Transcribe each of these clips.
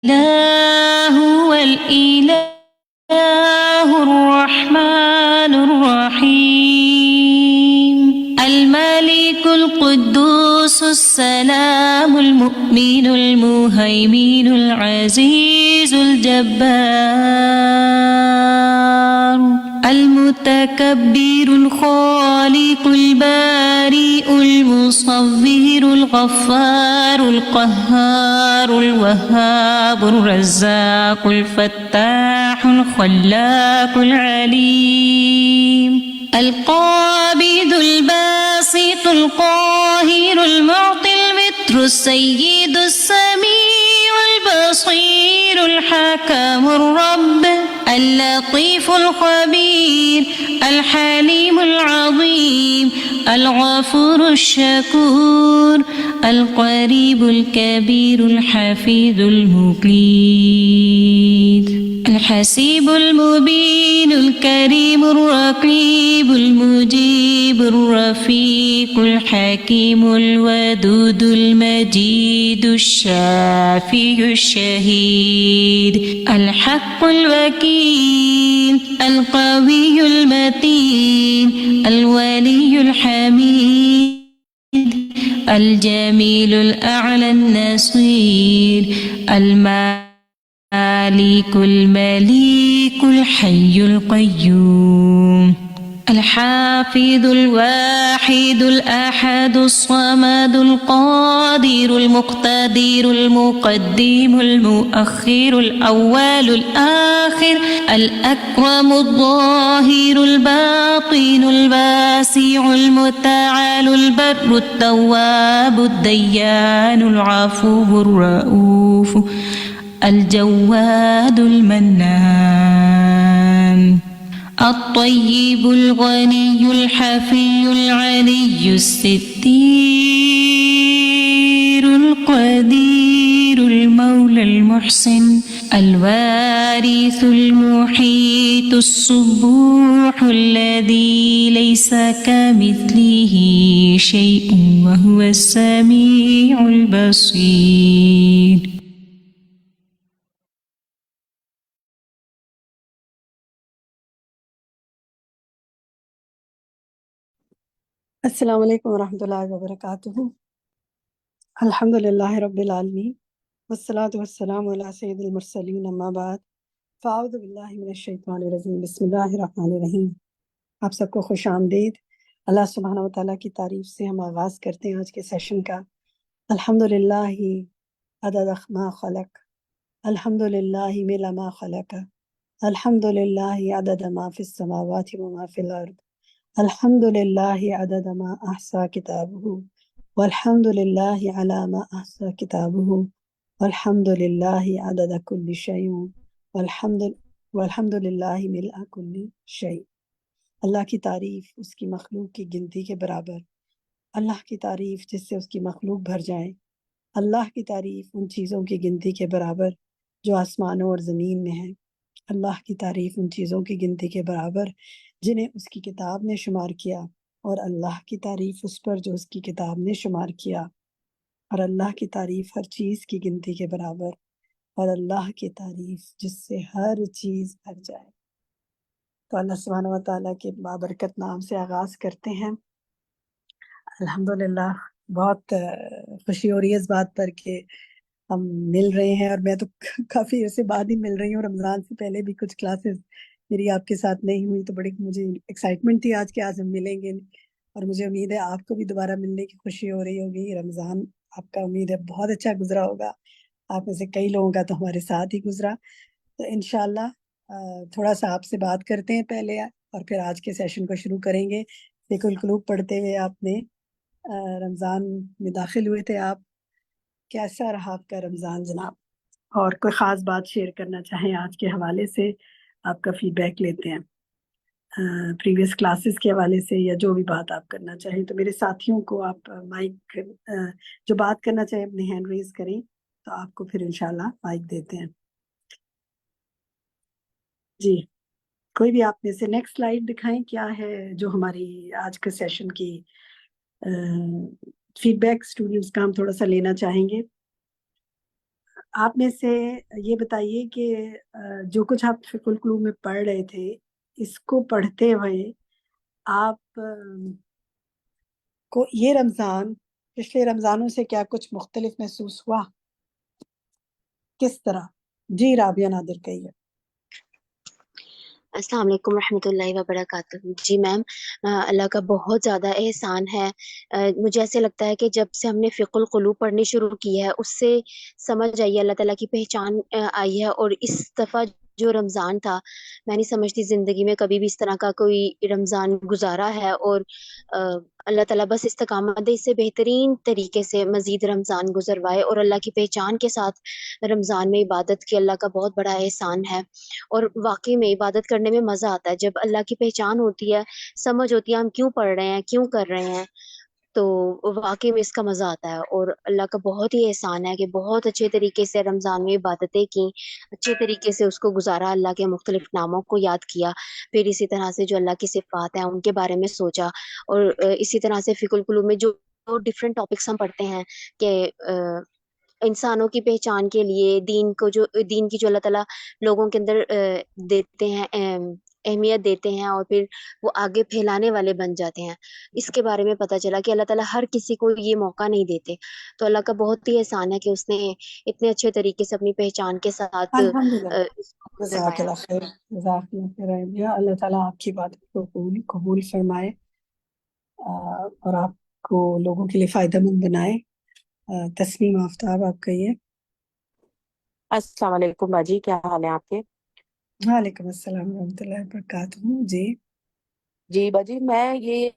هو الإله الرحمن الرحيم الملك القدوس السلام المؤمن المهيمن العزيز الجبار المتكبر الخالق البارئ المصور الغفار القهار الوهاب الرزاق الفتاح الخلاق العليم القابض الباسط القاهر المعطي المتر السيد السميع البصير الحكم الرب اللطيف الخبير الحليم العظيم الغفور الشكور القريب الكبير الحفيظ المقيت الحسيب المبين الكريم الرقيب المجيب الرفيق الحكيم الودود المجيد الشافي الشهيد الحق الوكيل القوي المتين الولي الحميد الجميل الأعلى النصير المالك المليك الحي القيوم الحافظ الواحد الأحد الصمد القادر المقتدر المقدم المؤخر الأول الآخر الأكرم الظاهر الباطن الواسع المتعال البر التواب الديان العفو الرؤوف الجواد المنان الطيب الغني الحفي العلي الستير القدير المولى المحسن الوارث المحيط الصبوح الذي ليس كمثله شيء وهو السميع البصير. السلام علیکم ورحمۃ اللہ وبرکاتہ. الحمدللہ رب العالمین والصلاة والسلام علی سید المرسلین اما بعد فاعوذ باللہ من الشیطان الرجیم بسم اللہ الرحمن الرحیم. آپ سب کو خوش آمدید. اللہ سبحانہ وتعالیٰ کی تعریف سے ہم آغاز کرتے ہیں آج کے سیشن کا. الحمدللہ عدد ما خلق، الحمدللہ ملء ما خلق، الحمدللہ عدد ما فی السماوات وما فی الارض، الحمد للہ عدد ما احصا کتابہ والحمد للہ علی ما احصا کتابہ والحمد للہ عدد کل شیء والحمد للہ ملء کل شیء. اللہ کی تعریف اس کی مخلوق کی گنتی کے برابر، اللہ کی تعریف جس سے اس کی مخلوق بھر جائے، اللہ کی تعریف ان چیزوں کی گنتی کے برابر جو آسمانوں اور زمین میں ہیں، اللہ کی تعریف ان چیزوں کی گنتی کے برابر جنہیں اس کی کتاب نے شمار کیا، اور اللہ کی تعریف اس پر جو اس کی کتاب نے شمار کیا، اور اللہ کی تعریف ہر چیز کی گنتی کے برابر، اور اللہ کی تعریف جس سے ہر چیز بھر جائے. تو اللہ سبحانہ وتعالیٰ کے بابرکت نام سے آغاز کرتے ہیں. الحمدللہ بہت خوشی ہو رہی ہے اس بات پر کہ ہم مل رہے ہیں، اور میں تو کافی عرصے بعد ہی مل رہی ہوں. رمضان سے پہلے بھی کچھ کلاسز میری آپ کے ساتھ نہیں ہوئی، تو بڑی مجھے ایکسائٹمنٹ تھی آج کہ آج ہم ملیں گے، اور مجھے امید ہے آپ کو بھی دوبارہ ملنے کی خوشی ہو رہی ہوگی. رمضان آپ کا امید ہے بہت اچھا گزرا ہوگا. آپ میں سے کئی لوگوں کا تو ہمارے ساتھ ہی گزرا. تو انشاءاللہ تھوڑا سا آپ سے بات کرتے ہیں پہلے، اور پھر آج کے سیشن کو شروع کریں گے. فقہ القلوب پڑھتے ہوئے آپ نے رمضان میں داخل ہوئے تھے. آپ کیسا رہا آپ کا رمضان جناب؟ اور کوئی خاص بات شیئر کرنا چاہیں آج کے حوالے سے، آپ کا فیڈ بیک لیتے ہیں پریویس کلاسز کے حوالے سے، یا جو بھی بات آپ کرنا چاہیں. تو میرے ساتھیوں کو آپ مائک جو بات کرنا چاہیں اپنی ہینڈ ریز کریں، تو آپ کو پھر انشاءاللہ مائک دیتے ہیں. جی کوئی بھی آپ میں سے نیکسٹ سلائیڈ دکھائیں، کیا ہے جو ہماری آج کے سیشن کی فیڈ بیک اسٹوڈنٹس کا ہم تھوڑا سا لینا چاہیں گے. آپ میں سے یہ بتائیے کہ جو کچھ آپ فقہ القلوب میں پڑھ رہے تھے، اس کو پڑھتے ہوئے آپ کو یہ رمضان پچھلے رمضانوں سے کیا کچھ مختلف محسوس ہوا؟ کس طرح؟ جی رابعہ نادر کہیے۔ السلام علیکم ورحمۃ اللہ وبرکاتہ۔ جی میم، اللہ کا بہت زیادہ احسان ہے۔ مجھے ایسے لگتا ہے کہ جب سے ہم نے فقہ القلوب پڑھنی شروع کی ہے، اس سے سمجھ آئی ہے، اللہ تعالیٰ کی پہچان آئی ہے۔ اور اس دفعہ جو رمضان تھا، میں نہیں سمجھتی زندگی میں کبھی بھی اس طرح کا کوئی رمضان گزارا ہے۔ اور اللہ تعالیٰ بس استقامت دے، اس سے بہترین طریقے سے مزید رمضان گزروائے، اور اللہ کی پہچان کے ساتھ رمضان میں عبادت کی اللہ کا بہت بڑا احسان ہے۔ اور واقعی میں عبادت کرنے میں مزہ آتا ہے جب اللہ کی پہچان ہوتی ہے، سمجھ ہوتی ہے ہم کیوں پڑھ رہے ہیں، کیوں کر رہے ہیں، تو واقعی میں اس کا مزہ آتا ہے۔ اور اللہ کا بہت ہی احسان ہے کہ بہت اچھے طریقے سے رمضان میں عبادتیں کی، اچھے طریقے سے اس کو گزارا، اللہ کے مختلف ناموں کو یاد کیا، پھر اسی طرح سے جو اللہ کی صفات ہیں ان کے بارے میں سوچا، اور اسی طرح سے فقہ القلوب میں جو ڈفرینٹ ٹاپکس ہم پڑھتے ہیں کہ انسانوں کی پہچان کے لیے دین کی جو اللہ تعالیٰ لوگوں کے اندر دیتے ہیں، اہمیت دیتے ہیں، اور پھر وہ آگے پھیلانے والے بن جاتے ہیں، اس کے بارے میں پتہ چلا کہ اللہ تعالیٰ ہر کسی کو یہ موقع نہیں دیتے۔ تو اللہ کا بہت ہی احسان ہے کہ اس نے اتنے اچھے طریقے سے اپنی پہچان کے ساتھ الحمدللہ، اس کو جزاک گزروایا۔ اللہ خیر، جزاک اللہ خیر رابعہ۔ اللہ تعالیٰ آپ کی بات کو قبول فرمائے، اور آپ کو لوگوں کے لیے فائدہ مند بنائے۔ تسنیم آفتاب، آپ کہیے۔ السلام علیکم باجی، کیا حال ہے آپ کے؟ وعلیکم السلام ورحمۃ اللہ وبرکاتہ۔ جی جی باجی، میں یہ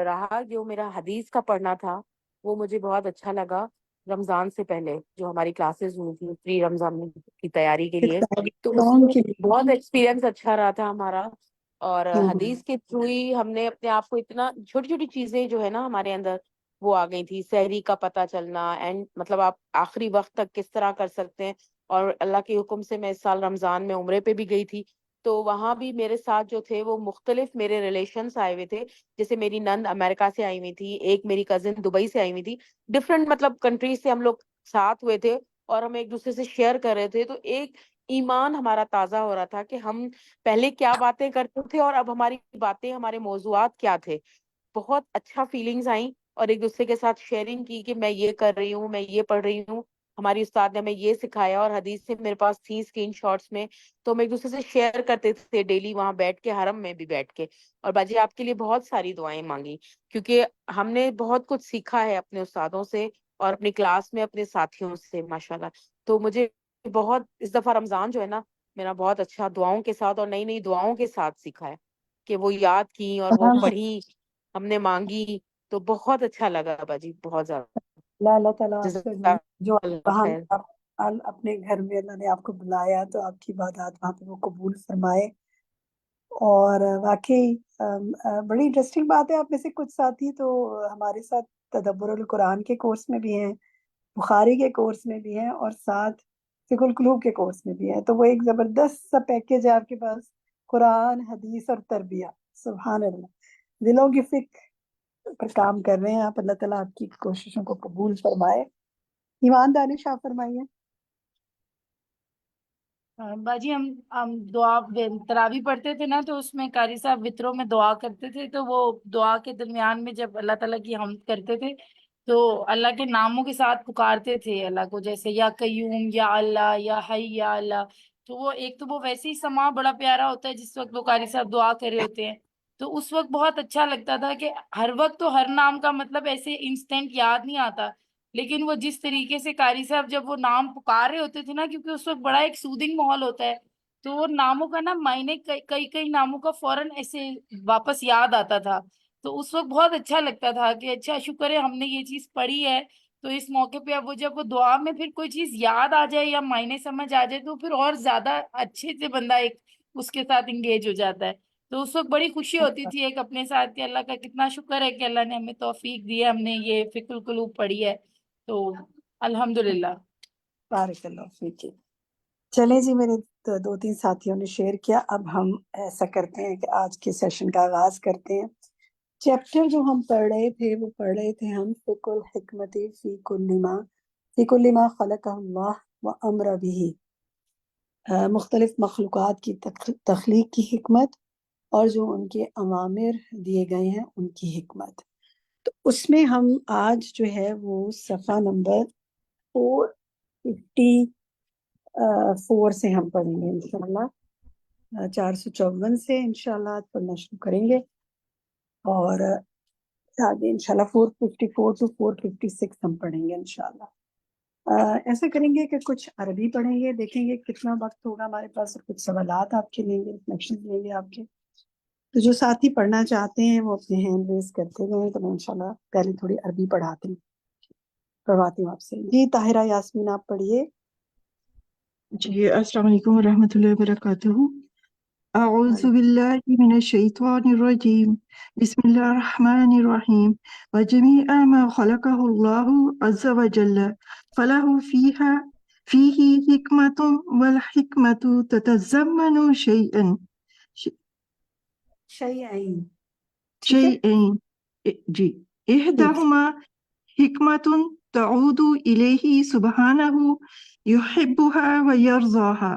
رہا جو میرا حدیث کا پڑھنا تھا، وہ مجھے بہت اچھا لگا۔ رمضان سے پہلے جو ہماری کلاسز ہوئی تھی پری رمضان کی تیاری کے لیے، تو اس کون میں کے لیے؟ بہت ایکسپیرینس اچھا رہا تھا ہمارا۔ اور ہاں حدیث کے تھرو ہی ہم نے اپنے آپ کو اتنا چھوٹی چھوٹی چیزیں جو ہے نا ہمارے اندر وہ آ گئی تھی، سحری کا پتہ چلنا، اینڈ مطلب آپ آخری وقت تک کس طرح کر سکتے ہیں۔ اور اللہ کے حکم سے میں اس سال رمضان میں عمرے پہ بھی گئی تھی، تو وہاں بھی میرے ساتھ جو تھے وہ مختلف میرے ریلیشنس آئے ہوئے تھے، جیسے میری نند امریکہ سے آئی ہوئی تھی، ایک میری کزن دبئی سے آئی ہوئی تھی، ڈفرینٹ مطلب کنٹریز سے ہم لوگ ساتھ ہوئے تھے، اور ہم ایک دوسرے سے شیئر کر رہے تھے۔ تو ایک ایمان ہمارا تازہ ہو رہا تھا کہ ہم پہلے کیا باتیں کرتے تھے اور اب ہماری باتیں، ہمارے موضوعات کیا تھے۔ بہت اچھا فیلنگز آئیں، اور ایک دوسرے کے ساتھ شیئرنگ کی کہ میں یہ کر رہی ہوں، میں یہ پڑھ رہی ہوں، ہماری استاد نے ہمیں یہ سکھایا، اور حدیث سے میرے پاس تھی اسکرین شاٹس میں، تو ہم ایک دوسرے سے شیئر کرتے تھے ڈیلی وہاں بیٹھ کے، حرم میں بھی بیٹھ کے۔ اور باجی آپ کے لیے بہت ساری دعائیں مانگی، کیونکہ ہم نے بہت کچھ سیکھا ہے اپنے استادوں سے اور اپنی کلاس میں اپنے ساتھیوں سے ماشاءاللہ۔ تو مجھے بہت اس دفعہ رمضان جو ہے نا میرا بہت اچھا دعاؤں کے ساتھ اور نئی نئی دعاؤں کے ساتھ سیکھا ہے، کہ وہ یاد کی اور وہ الحمد پڑھی، ہم نے مانگی، تو بہت اچھا لگا باجی، بہت زیادہ۔ للہ، اللہ تعالیٰ آپ سے جزاک جو اللہ وہاں خیر۔ اپنے گھر میں اللہ نے آپ کو بلایا، تو آپ کی عبادات وہاں پہ وہ قبول فرمائے۔ اور واقعی بڑی انٹرسٹنگ بات ہے، آپ میں سے کچھ ساتھی تو ہمارے ساتھ تدبر القرآن کے کورس میں بھی ہیں، بخاری کے کورس میں بھی ہیں، اور ساتھ فقہ القلوب کے کورس میں بھی ہیں۔ تو وہ ایک زبردست سا پیکیج ہے آپ کے پاس، قرآن، حدیث اور تربیہ۔ سبحان اللہ، دلوں کی فکر پر کام کر رہے ہیں آپ۔ اللہ تعالیٰ آپ کی کوششوں کو قبول فرمائے۔ ایمان دانش، آپ فرمائیے۔ باجی، ہم دعا تراوی پڑھتے تھے نا، تو اس میں قاری صاحب وطروں میں دعا کرتے تھے، تو وہ دعا کے درمیان میں جب اللہ تعالیٰ کی حمد کرتے تھے تو اللہ کے ناموں کے ساتھ پکارتے تھے اللہ کو، جیسے یا قیوم، یا اللہ، یا حی، یا اللہ۔ تو وہ ایک تو وہ ویسے ہی سما بڑا پیارا ہوتا ہے جس وقت وہ قاری صاحب دعا کر رہے ہوتے ہیں، تو اس وقت بہت اچھا لگتا تھا کہ ہر وقت تو ہر نام کا مطلب ایسے انسٹنٹ یاد نہیں آتا، لیکن وہ جس طریقے سے قاری صاحب جب وہ نام پکار رہے ہوتے تھے نا، کیونکہ اس وقت بڑا ایک سودنگ ماحول ہوتا ہے، تو وہ ناموں کا نا معنی کئی کئی ناموں کا فوراً ایسے واپس یاد آتا تھا، تو اس وقت بہت اچھا لگتا تھا کہ اچھا شکر ہے ہم نے یہ چیز پڑھی ہے۔ تو اس موقع پہ اب وہ جب وہ دعا میں پھر کوئی چیز یاد آ جائے یا معنی سمجھ آ جائے تو پھر اور زیادہ اچھے سے بندہ ایک اس کے ساتھ انگیج ہو جاتا ہے، تو اس وقت بڑی خوشی ہوتی تھی ایک اپنے ساتھ کہ اللہ کا کتنا شکر ہے کہ اللہ نے ہمیں توفیق دی ہے، ہم نے یہ فقہ القلوب پڑھی ہے، تو الحمدللہ۔ بارک اللہ فیک۔ چلیں جی، میرے دو تین ساتھیوں نے شیئر کیا، اب ہم ایسا کرتے ہیں کہ آج کے سیشن کا آغاز کرتے ہیں۔ چیپٹر جو ہم پڑھ رہے تھے وہ پڑھ رہے تھے ہم فقہ الحکمت فی کل ما فی کل ما خلقہ اللہ و امر به، مختلف مخلوقات کی تخلیق کی حکمت اور جو ان کے اوامر دیے گئے ہیں ان کی حکمت. تو اس میں ہم آج جو ہے وہ صفحہ نمبر 454 سے ہم پڑھیں گے انشاءاللہ. 454 سے انشاءاللہ آج پڑھنا شروع کریں گے، اور آگے انشاءاللہ 454 to 456 ہم پڑھیں گے انشاءاللہ. ایسا کریں گے کہ کچھ عربی پڑھیں گے، دیکھیں گے کتنا وقت ہوگا ہمارے پاس، اور کچھ سوالات آپ کے لیں گے، ریفلیکشن لیں گے آپ کے. تو جو ساتھی پڑھنا چاہتے ہیں وہ اپنے ہینڈ ریز کرتے گئے، تو میں انشاءاللہ پہلے تھوڑی عربی پڑھواتی ہوں آپ سے. جی طاہرہ یاسمین آپ پڑھیے. جی السلام علیکم ورحمۃ اللہ وبرکاتہ. اعوذ باللہ من الشیطان الرجیم، بسم اللہ الرحمن الرحیم. وجمیع ما خلقہ اللہ عز وجل فلہ فیہ حکمت والحکمت تتضمن شیئین شیئین، ٹھیک ہے. شیئین جی احدہما حکمت تعود الیہ سبحانہ یحبها ویرضاها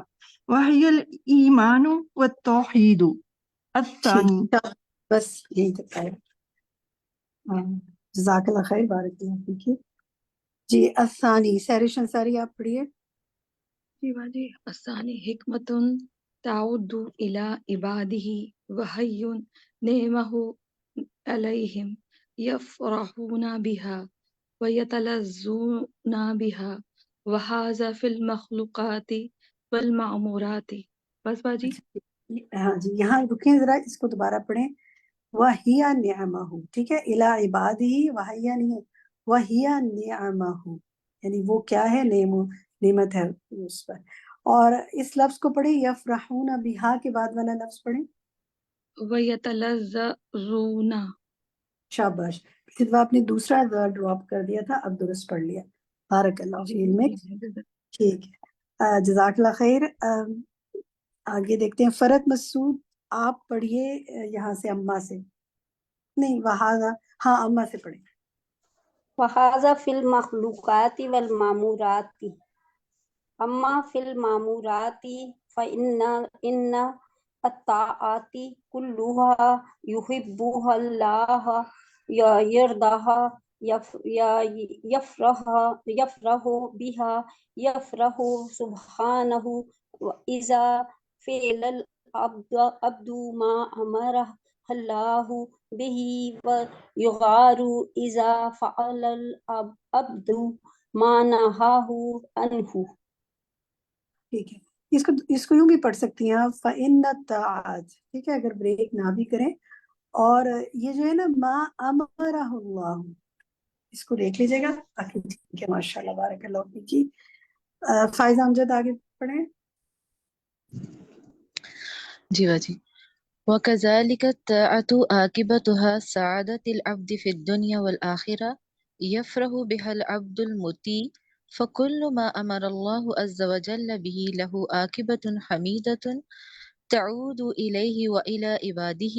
وہی الایمان والتوحید. الثانی ٹھیک، بس یہی تک ہے. جزاک اللہ خیر، بارک اللہ فیک. جی الثانی سحر انصاری آپ پڑھیے. جی باجی. الثانی حکمت تعود الی عبادہ وحی نعمہ علیہم یفرحون بها ویتلذون بها وہذا فی المخلوقات والمعمورات. بس باجی. ہاں جی، یہاں رکیں ذرا، اس کو دوبارہ پڑھیں. وَهِيَ نِعْمَهُ، ٹھیک ہے. اِلَىٰ عِبَادِهِ وَهِيَ نہیں ہے، وَهِيَ نِعْمَهُ، یعنی وہ کیا ہے، نعمت ہے اس پر. اور اس لفظ کو پڑھیں، یفرحون بہا کے بعد والا لفظ پڑھیں. ویتلذون. شاباش. پھر آپ نے دوسرا ورڈ ڈراپ کر دیا تھا، اب درست پڑھ لیا. بارک اللہ فی علمک. ٹھیک ہے، جزاک اللہ خیر. آگے دیکھتے ہیں. فرت مسعود آپ پڑھیے یہاں سے، اما سے نہیں، وہاں ہاں اما سے پڑھیں. وَهَذَا فِي الْمَخْلُوقَاتِ وَالْمَأْمُورَاتِ. أَمَّا فِي الْمَأْمُورَاتِ فَإِنَّ الطَّاعَاتِ كُلُّهَا يُحِبُّهَا اللَّهُ يَرْضَاهَا يَفْرَحُ بِهَا يَفْرَحُ سُبْحَانَهُ وَإِذَا فعل العبد ما أمره الله به ويغار إذا فعل العبد ما نهاه عنه. ٹھیک ہے، اس کو یوں بھی پڑھ سکتی ہیں آپ، فَإِنَّ الطَّاعَاتِ، ٹھیک ہے، اگر بریک نہ بھی کریں. اور یہ جو ہے نا، ما امرہ اللہ، اس کو دیکھ لیجیے گا. ٹھیک ہے، ماشاء اللہ، بارک اللہ فیک. فائزہ امجد آگے پڑھیں. جی باجی. وَكَذَلِكَ الطَّاعَةُ عَاقِبَتُهَا سَعَادَةِ الْعَبْدِ فِي الدُّنْيَا وَالْآخِرَةِ يَفْرَحُ بِهَا الْعَبْدُ الْمُطِيعُ فَكُلُّ مَا أَمَرَ اللَّهُ عَزَّ وَجَلَّ بِهِ لَهُ عَاقِبَةٌ حَمِيدَةٌ تعود إليه وإلى عباده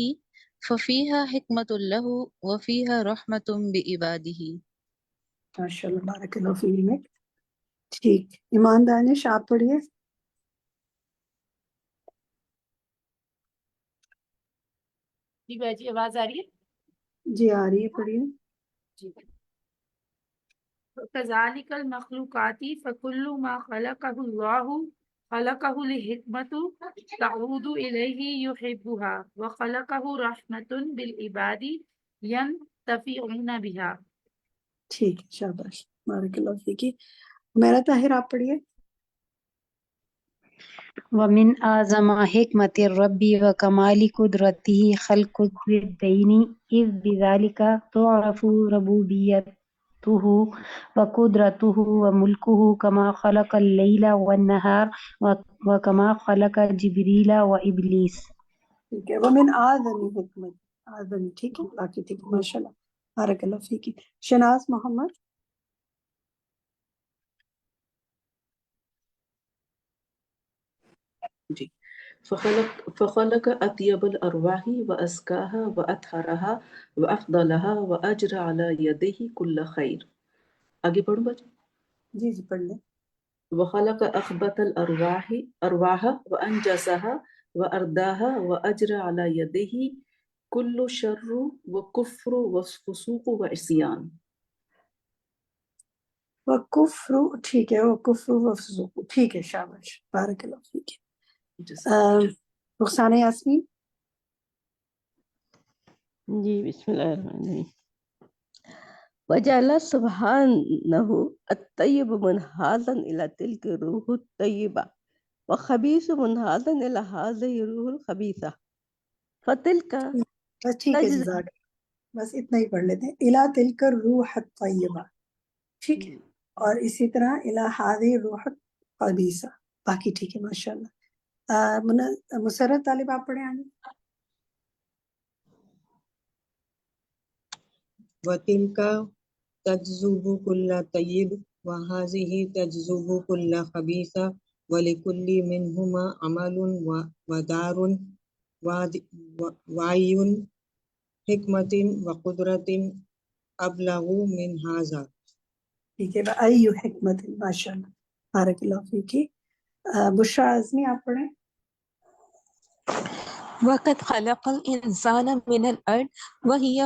ففيها حكمة له وفيها رحمة بعباده. ماشاء اللہ، بارک اللہ فی علمک. ٹھیک، ایمان دانش آپ پڑھیے. جی باجی آواز آ رہی ہے؟ جی آ رہی ہے، پڑھیے. جی. كذلك المخلوقات فكل ما خلقه الله خلقه لحكمة تعود إليه يحبها وخلقه رحمة بالعباد ينتفعون بها. ٹھیک ہے، شاباش، بارک اللہ فیک. میرا طاہر آپ پڑھیے. ومن أعظم حكمة الرب وكمال قدرته خلق الدين إذ بذلك تعرف ربوبيته وقدرته وملكه كما خلق الليل والنهار وكما خلق جبريل وإبليس. ٹھیک ہے، ومن اعظم حکمت، اعظم، ٹھیک ہے، باقی ٹھیک ہے، ماشاء اللہ، بارک اللہ فیک. شناز محمد. جی. فخلق اطیب الارواح وازکاها واطہرها وافضلها واجرى على يديه كل خیر. آگے پڑھوں بچے. جی جی پڑھ لیں. وخلق أخبث أرواح وأنجسها وأرداها وأجرى على يديه كل شر وكفر وفسوق وعصيان. وکفر ٹھیک ہے, وکفر وفسوق ٹھیک ہے, شاباش, بارک اللہ فیک. رخسانہ یاسمین. جی بسم اللہ الرحمن الرحیم. وجعل سبحانه الطيب منهادا إلى تلك الروح الطيبة وخبيث منهادا إلى هذه الروح الخبيثة فتلك بس ٹھیک ہے, تجزى. جزاک, بس اتنا ہی پڑھ لیتے ہیں. الا تلک الروح الطیبہ, ٹھیک ہے, اور اسی طرح الا هذه الروح الخبیثہ, باقی ٹھیک ہے ماشاء اللہ. مسرت طالب آپ پڑھیں آگے. وتلك تجذب كل طيب وهذه تجذب كل خبيث ولكل منهما عمل ودار وعي حكمة وقدرة أبلغ من هذا. ٹھیک ہے, ای حکمت, ماشاء اللہ, بارک اللہ فیکی. بشرا اعظمی آپ پڑھیں. وقد خلق الإنسان من الأرض وهي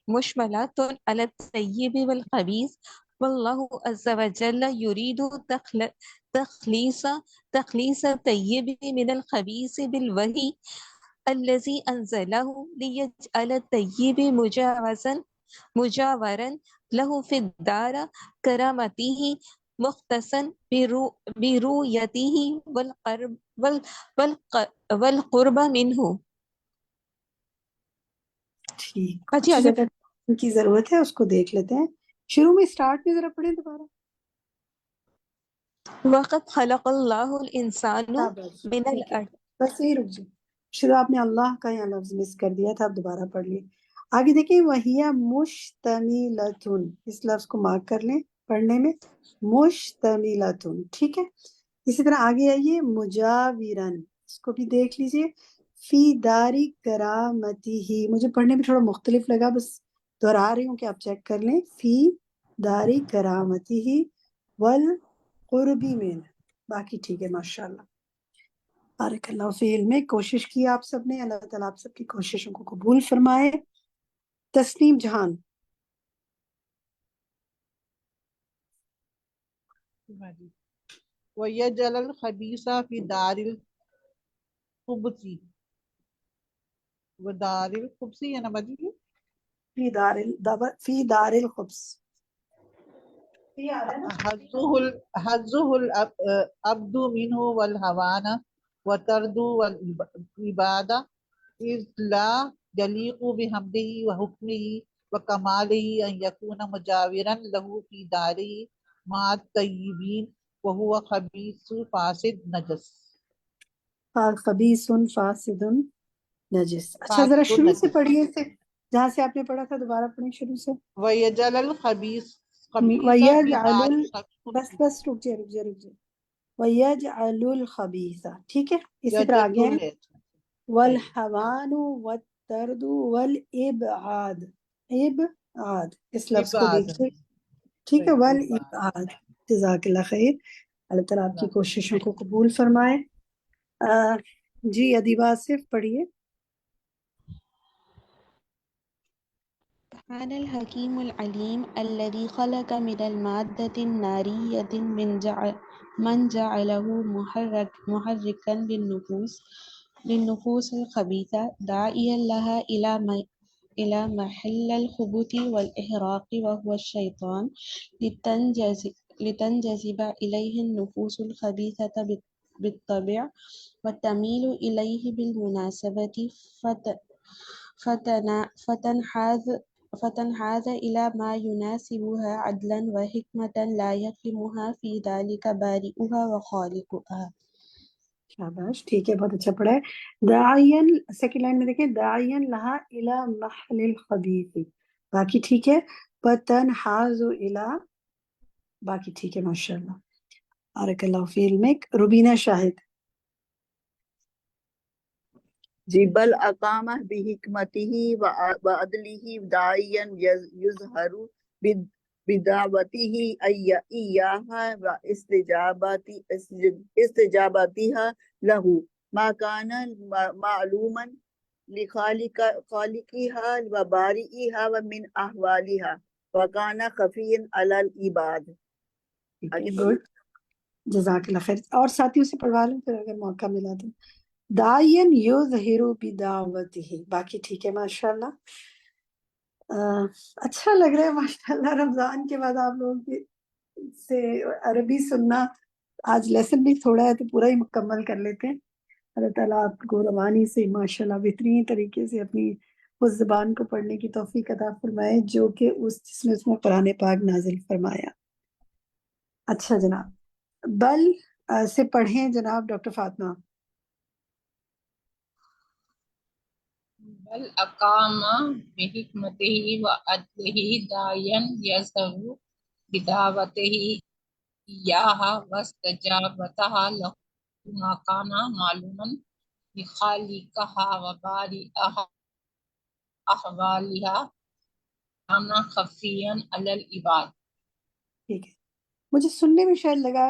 مشملة على الطيب والخبيث والله عز وجل يريد تخليص الطيب من الخبيث بالوحي الذي أنزله ليجعل الطيب مجاورا له في الدار كرامته مختصا برؤيته والقرب منه. ٹھیک, جی کچھ آگے. جگہ ان کی ضرورت ہے, اس کو دیکھ لیتے ہیں. شروع میں اسٹارٹ میں ذرا پڑھیں دوبارہ. وقد خلق الله الإنسان شاباش, من ٹھیک ہے, الأرض. بس یہی رک جائیں. شروع آپ نے اللہ کا یہاں لفظ مس کر دیا تھا, اب دوبارہ پڑھ لیے. آگے دیکھیں, وَهِيَ مُشْتَمِلَةٌ, اس لفظ کو مارک کر لیں پڑھنے میں, مشتملۃ, ٹھیک ہے. اسی طرح آگے آئیے, مجاورن, اس کو بھی دیکھ لیجئے. فی داری کرامتی ہی, مجھے پڑھنے میں تھوڑا مختلف لگا, بس دہرا رہی ہوں کہ آپ چیک کر لیں. فی داری کرامتی ہی والقربی من, باقی ٹھیک ہے ماشاء اللہ. بارک اللہ فی علم. کوشش کی آپ سب نے, اللہ تعالیٰ آپ سب کی کوششوں کو قبول فرمائے. تسنیم جہان. وَيَجْعَلَ الْخَبِيثَ فِي دَارِ الْخُبْثِ ودار الخبث یا نا بجی فی دار الخبث, حظه العبد منه والهوان وترد والعبادة إذ لا يليق بحمده وحكمه وكماله أن يكون مجاورا له في داره مع الطيبين وهو خبيث فاسد نجس. خبیث فاسد نجس. اچھا ذرا شروع سے پڑھیے, سے جہاں سے آپ نے پڑھا تھا دوبارہ پڑھیں شروع سے. وَيَجْعَلَ الْخَبِيثَ وَيَجْعَلُ بس رک جائے. وَيَجْعَلُ الْخَبِيثَ, ٹھیک ہے. اسی طرح آگے ہیں, والحوان والطرد والابعاد, ابعاد, اس لفظ کو دیکھیے, ٹھیک ہے. والابعاد, جزاک اللہ خیر. اللہ تعالیٰ آپ کی کوششوں کو قبول فرمائے. جی ادیبہ آصف پڑھیے. سبحان الحكيم العليم الذي خلق من المادة النارية من جعله محركا للنفوس الخبيثة داعيا لها إلى محل الخبث والإحراق وهو الشيطان لتنجذب إليه النفوس الخبيثة بالطبع وتميل إليه بالمناسبة فتنحاز إلى ما يناسبها عدلا وحكمة لا يفهمها في ذلك بارئها وخالقها. شاباش, ٹھیک ہے, بہت اچھا پڑھا ہے. داعین, سیکنڈ لائن میں دیکھیں, داعین لہا الی محل الخبیث, باقی ٹھیک ہے. فتنحاز الی, باقی ٹھیک ہے ماشاءاللہ. بارک اللہ فی علمک. روبینہ شاہد. جی بل اقامہ بحکمتہ وعدلہ داعیا یظہر بدعوته إياها واستجابتها له ما كان معلوما خالقها وبارئها ومن أحوالها وكان خفيا على العباد. آگے گڈ، جزاک اللہ خیر. اور ساتھیوں سے پڑھوا لوں پھر اگر موقع ملا تو. داعین یظہر بدعوتہ، باقی ٹھیک ہے ماشاءاللہ. اچھا لگ رہا ہے ماشاءاللہ رمضان کے بعد آپ لوگوں کے سے عربی سننا. آج لیسن بھی تھوڑا ہے تو پورا ہی مکمل کر لیتے ہیں. اللہ تعالیٰ آپ کو روانی سے ماشاءاللہ بہترین طریقے سے اپنی اس زبان کو پڑھنے کی توفیق عطا فرمائے جو کہ جس میں قرآن پاک نازل فرمایا. اچھا جناب، بل سے پڑھیں جناب ڈاکٹر فاطمہ. بل اقام بحکمتہ وعدلہ داعیا یظہر بدعوتہ ایہا واستجابتہا لہ ما کان معلوما لخالقہا وبارئہا احوالہا کان خفیا علی العباد. ٹھیک ہے، مجھے سننے میں شاید لگا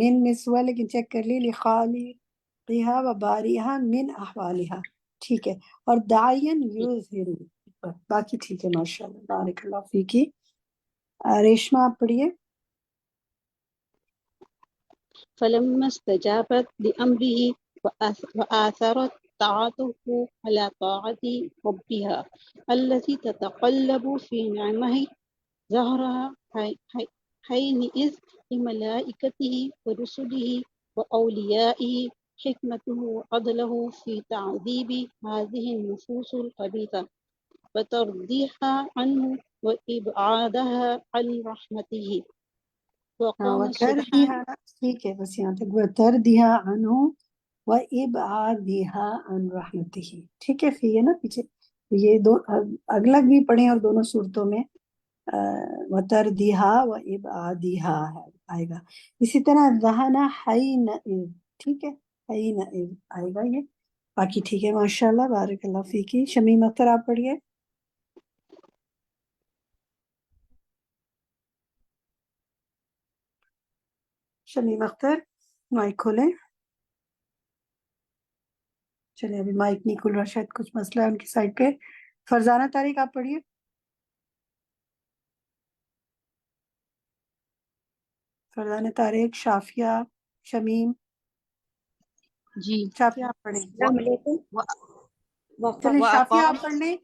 من مس ہوا لیکن چیک کر لی. لخالقہا وبارئہا من احوالہا، ٹھیک ہے. اور داعین یظہر، باقی ٹھیک ہے ماشاءاللہ. بارک اللہ فیکی. ریشما آپ پڑھیے. فلما استجابت لأمره وآثرت طاعته على طاعة ربها التي تتقلب في نعمه ظهرها حينئذ لملائكته ورسله وأوليائه حكمته وعدله في تعذيب هذه النفوس الخبيثة وترضيها عنه وإبعادها عن رحمته. وقام سبحانه، وتردیہا، ٹھیک ہے بس یہاں تک. وتردیہا عنہ وإبعادہا عن رحمتہ، ٹھیک ہے. فی ہے نا پیچھے، یہ دو اگلگ بھی پڑھیں اور دونوں صورتوں میں وتردیہا وإبعادہا آئے گا. اسی طرح ذہن حینئذ، ٹھیک ہے، حینئذ آئے گا یہ. باقی ٹھیک ہے ماشاءاللہ. بارک اللہ فیکی. شمیم اختر آپ پڑھیے. شمیم اختر مائک کھولیں. چلے ابھی مائک نہیں کھل رہا، شاید کچھ مسئلہ ہے ان کی سائڈ پہ. فرزانہ طارق آپ پڑھیے. فرزانہ طارق، شافیہ، شمیم. جی شافیہ آپ پڑھیں. السلام علیکم. چلیں شافیہ وأقام آپ پڑھ لیں.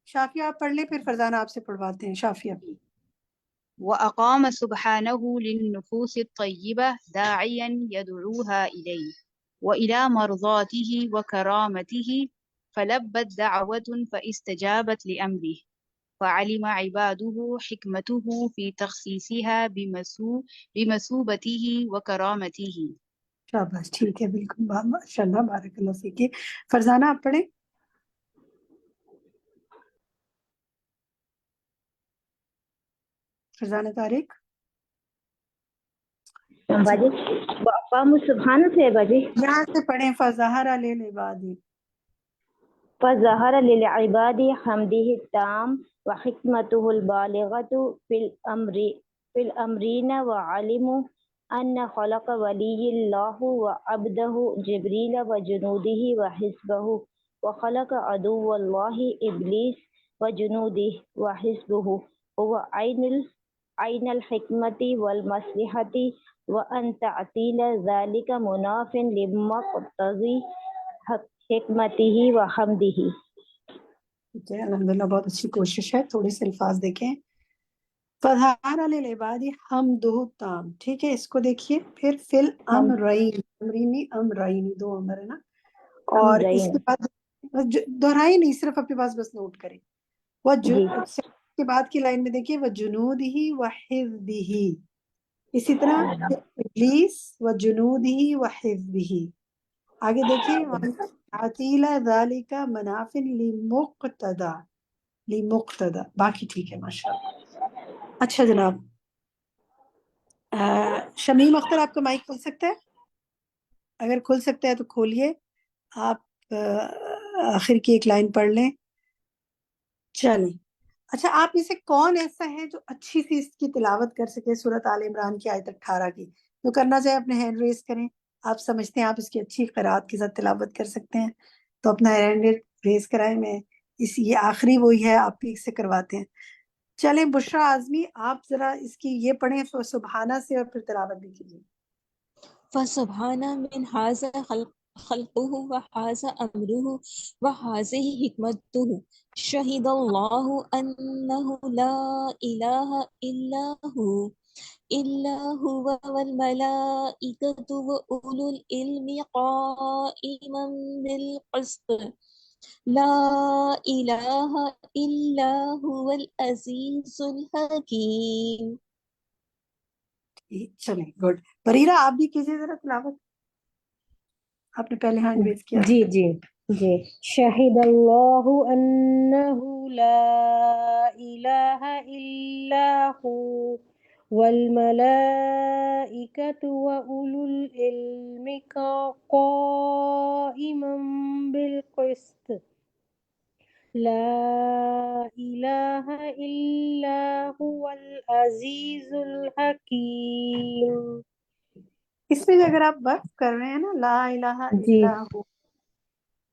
شافیہ آپ پڑھ لیں پھر فرزانہ آپ سے پڑھواتے ہیں. شافیہ. وأقام سبحانه للنفوس الطيبة داعيا يدعوها إليه وإلى مرضاته وكرامته فلبت دعوة فاستجابت لأمره فعلم عباده حكمته في تخصيصها بمثوبته وكرامته. شاباش، ٹھیک ہے بالکل ماشاءاللہ. بارک اللہ فیکی. فرزانہ آپ پڑھیں. فرزانہ طارق. باجی وأقام سبحانه سے باجی یہاں سے پڑھیں. فظہر للعباد. فظهر للعباد حمده التام وحكمته البالغة في الأمرين وعلموا أن خلق ولي الله وعبده جبريل وجنوده وحزبه وخلق عدو الله إبليس وجنوده وحزبه هو عين الحكمة والمصلحة وأن تعطيل ذلك مناف لمقتضي حکمتہ و حمدہ. ٹھیک ہے الحمدللہ، بہت اچھی کوشش ہے. تھوڑے سے الفاظ دیکھیں. فظہر للعباد حمدہ تام، ٹھیک ہے. اس کو دیکھیے. پھر فل امرین، امرینی امرینی، دو امر ہے نا. اور اس کے بعد دہرائی نہیں، صرف اپنے پاس بس نوٹ کریں. وہ کے بعد کی لائن میں دیکھیے وجنودہ وحزبہ. اسی طرح ابلیس وجنودہ وحزبہ. آگے دیکھیے عطیل ذالک منافع لمقتدا. باقی ٹھیک ہے ماشاءاللہ. اچھا جناب، شمیم اختر آپ کا مائک کھل سکتا ہے؟ اگر کھل سکتا ہے تو کھولیے. آپ آخر کی ایک لائن پڑھ لیں. چلیں اچھا آپ میں سے کون ایسا ہے جو اچھی سی اس کی تلاوت کر سکے سورۃ آل عمران کی آیت 18 کی؟ جو کرنا چاہے اپنے ہینڈ ریز کریں. آپ سمجھتے ہیں آپ اس کی اچھی قرات کے ساتھ تلاوت کر سکتے ہیں تو اپنا ہینڈ ریز کرائیں. میں یہ آخری وہی ہے آپ بھی سے کرواتے ہیں. چلیں بشرا اعظمی آپ ذرا اس کی یہ پڑھیں سبحانہ سے اور پھر تلاوت بھی کیجیے. فسبحان من هذا خلقه وهذا أمره وهذه حكمته شهد الله أنه لا إله إلا هو والملائكة وأولو العلم قائما بالقسط لا إله إلا هو العزيز الحكيم. چلیں گڈ. بریرہ آپ بھی کیجیے ذرا تلاوت. آپ نے پہلے ہینڈ ریز کیا. جی جی جی. شہد اللہ انہ لا الہ الا ہو والملائکۃ واولو العلم قائما بالقسط لا الہ الا هو العزیز الحکیم. اس میں اگر آپ وقف کر رہے ہیں نا لا الہ جی الا ہو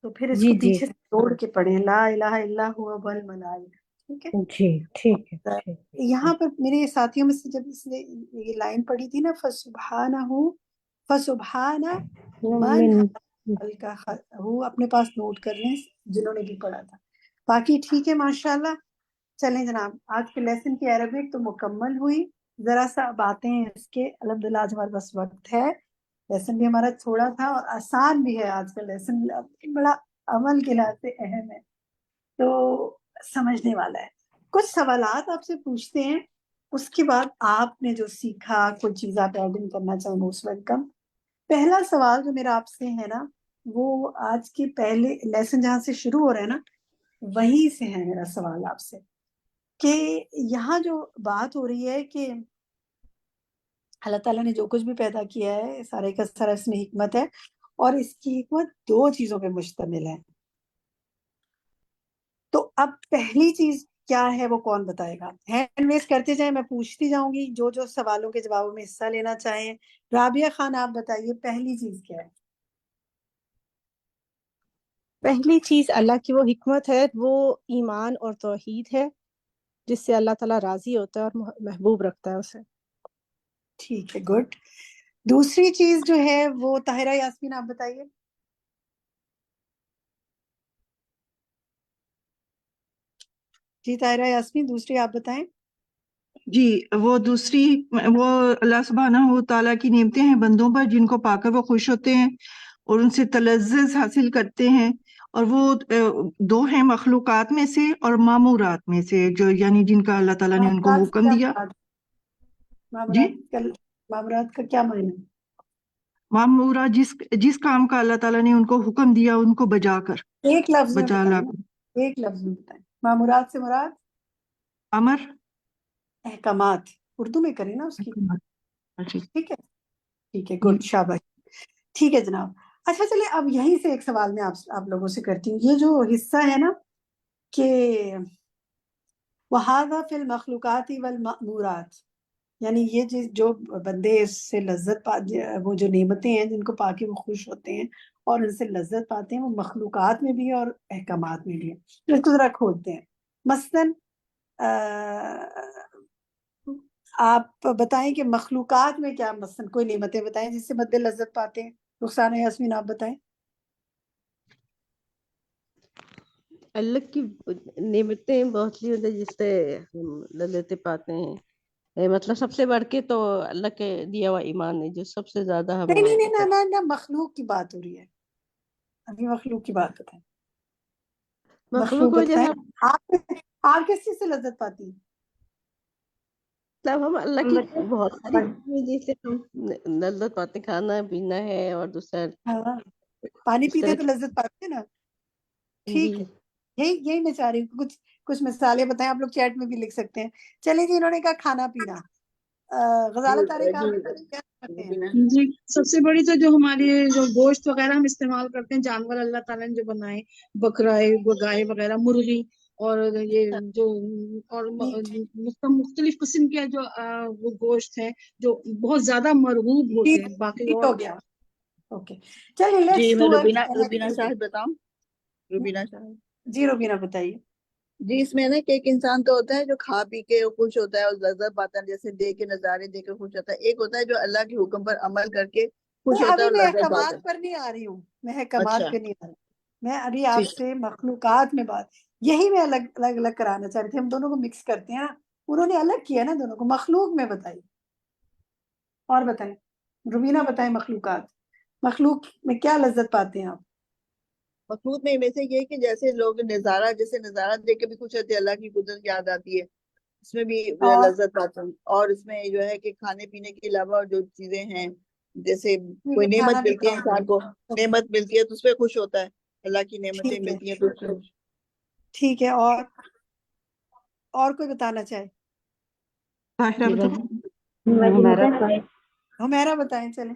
تو پھر اس جی کو جی پیچھے سے توڑ کے پڑھیں لا الہ الا ہوا والملائکہ. ٹھیک ہے. جی ٹھیک ہے ٹھیک. یہاں پر میرے ساتھیوں میں سے جب اس نے یہ لائن پڑھی تھی نا فسبحانہ من وہ اپنے پاس نوٹ کر لیں جنہوں نے بھی پڑھا تھا. باقی ٹھیک ہے ماشاءاللہ. چلیں جناب آج کے لیسن کی عربک تو مکمل ہوئی. ذرا سا باتیں اس کے الحمدللہ آج ہمارے پاس وقت ہے. لیسن بھی ہمارا تھوڑا تھا اور آسان بھی ہے آج کا لیسن. بڑا عمل کے لحاظ سے اہم ہے تو سمجھنے والا ہے. کچھ سوالات آپ سے پوچھتے ہیں اس کے بعد آپ نے جو سیکھا کوئی چیز آپ ایڈ ان کرنا چاہیں موسٹ ویلکم. پہلا سوال جو میرا آپ سے ہے نا وہ آج کے پہلے لیسن جہاں سے شروع ہو رہا ہے نا وہیں سے ہے میرا سوال آپ سے کہ یہاں جو بات ہو رہی ہے کہ اللہ تعالیٰ نے جو کچھ بھی پیدا کیا ہے سارے کا سارا اس میں حکمت ہے اور اس کی حکمت دو چیزوں پہ مشتمل ہے. تو اب پہلی چیز کیا ہے وہ کون بتائے گا؟ ہینڈ ریز کرتے جائیں میں پوچھتی جاؤں گی جو جو سوالوں کے جوابوں میں حصہ لینا چاہیں. رابعہ خان آپ بتائیے پہلی چیز کیا ہے؟ پہلی چیز اللہ کی وہ حکمت ہے وہ ایمان اور توحید ہے جس سے اللہ تعالیٰ راضی ہوتا ہے اور محبوب رکھتا ہے اسے. ٹھیک ہے گڈ. دوسری چیز جو ہے وہ طاہرہ یاسمین آپ بتائیے. جی طاہرہ یاسمین دوسری آپ بتائیں. جی وہ دوسری وہ اللہ سبحانہ و تعالیٰ کی نعمتیں ہیں بندوں پر جن کو پا کر وہ خوش ہوتے ہیں اور ان سے تلذذ حاصل کرتے ہیں اور وہ دو ہیں مخلوقات میں سے اور معمورات میں سے جو یعنی جن کا اللہ تعالیٰ نے ان کو حکم دیا. جی معمورات کا کیا معنی؟ معمورہ جس کام کا اللہ تعالیٰ نے ان کو حکم دیا ان کو بجا کر ایک لفظ میں بجا لا کر. ایک لفظ میں بتائیں. معمورات سے مراد امر احکامات اردو میں کریں نا اس کی. ٹھیک ہے ٹھیک ہے گڈ شاباش. ٹھیک ہے جناب. اچھا چلے اب یہیں سے ایک سوال میں آپ لوگوں سے کرتی ہوں. یہ جو حصہ ہے نا کہ وَهَذَا فِي الْمَخْلُوقَاتِ وَالْمَأْمُورَاتِ یعنی یہ جو بندے اس سے لذت وہ جو نعمتیں ہیں جن کو پا کے وہ خوش ہوتے ہیں اور ان سے لذت پاتے ہیں وہ مخلوقات میں بھی ہے اور احکامات میں بھی ہے. اس کو ذرا کھولتے ہیں. مثلاً آپ بتائیں کہ مخلوقات میں کیا مثلاً کوئی نعمتیں بتائیں جس سے بندے لذت پاتے ہیں. رخسانہ یاسمین آپ بتائیں. اللہ کی نعمتیں بہت سی ہوتی ہیں جس سے ہم لذت پاتے ہیں. مطلب سب سے بڑھ کے تو اللہ کے دیا ہوا ایمان ہے جو سب سے زیادہ ہمیں نہیں مخلوق کی بات ہو رہی ہے. ابھی مخلوق کی بات بتائیں. مخلوق میں بتائیں آپ کس چیز سے لذت پاتی ہیں؟ مطلب ہم اللہ کی بہت ساری چیزیں جیسے ہم لذت پاتے کھانا پینا ہے اور دوسرا پانی پیتے تو لذت پاتے ہیں نا. ٹھیک ہے یہی میں چاہ رہی ہوں کچھ مثالیں بتائیں. آپ لوگ چیٹ میں بھی لکھ سکتے ہیں. چلیں جی انہوں نے کہا کھانا پینا. غزالہ طارق جی سب سے بڑی تو جو ہماری جو گوشت وغیرہ ہم استعمال کرتے ہیں جانور اللہ تعالیٰ نے جو بنائے بکرا گائے وغیرہ مرغی اور یہ جو اور مختلف قسم کے جو وہ گوشت ہے جو بہت زیادہ مرغوب ہوتے ہیں باقی ٹھیک اور ہو گیا. اوکے چلیے جی لیٹس میں ڈو روبینہ شاہد بتاؤں. روبینہ شاہد. جی روبینہ بتائیے. جی اس میں نا کہ ایک انسان تو ہوتا ہے جو کھا پی کے خوش ہوتا ہے اور لذت پاتا ہے، جیسے دیکھ کے نظارے دیکھ کے خوش ہوتا ہے. ایک ہوتا ہے جو اللہ کے حکم پر عمل کر کے خوش ہوتا ہے ابھی اور میں لذت پاتا احکامات ہے. پر نہیں آ رہی ہوں، میں احکامات اچھا پہ نہیں آ رہی. میں ابھی آپ ٹھیک. سے مخلوقات میں بات، یہی میں الگ الگ کرانا چاہ رہی تھی. ہم دونوں کو مکس کرتے ہیں نا، انہوں نے الگ کیا نا دونوں کو. مخلوق میں بتائیے اور بتائیں. روبینہ بتائیں مخلوق میں کیا لذت پاتے ہیں آپ؟ مخلوق میں ویسے یہ کہ جیسے لوگ نظارہ دیکھ کے بھی خوش ہوتے ہیں، اللہ کی قدرت یاد آتی ہے، اس میں بھی اور لذت پاتا ہوں. اور اس میں جو ہے کہ کھانے پینے کے علاوہ جو چیزیں ہیں، جیسے کوئی کھانا نعمت ملتی ہے پینا. انسان کو، نعمت ملتی ہے تو اس پہ خوش ہوتا ہے. اللہ کی نعمتیں ٹھیک ہے ملتی ہیں تو اس پہ خوش. ٹھیک ہے. اور کوئی بتانا چاہے؟ طاہرہ بتاؤ. ہمیرا بتائیں. چلیں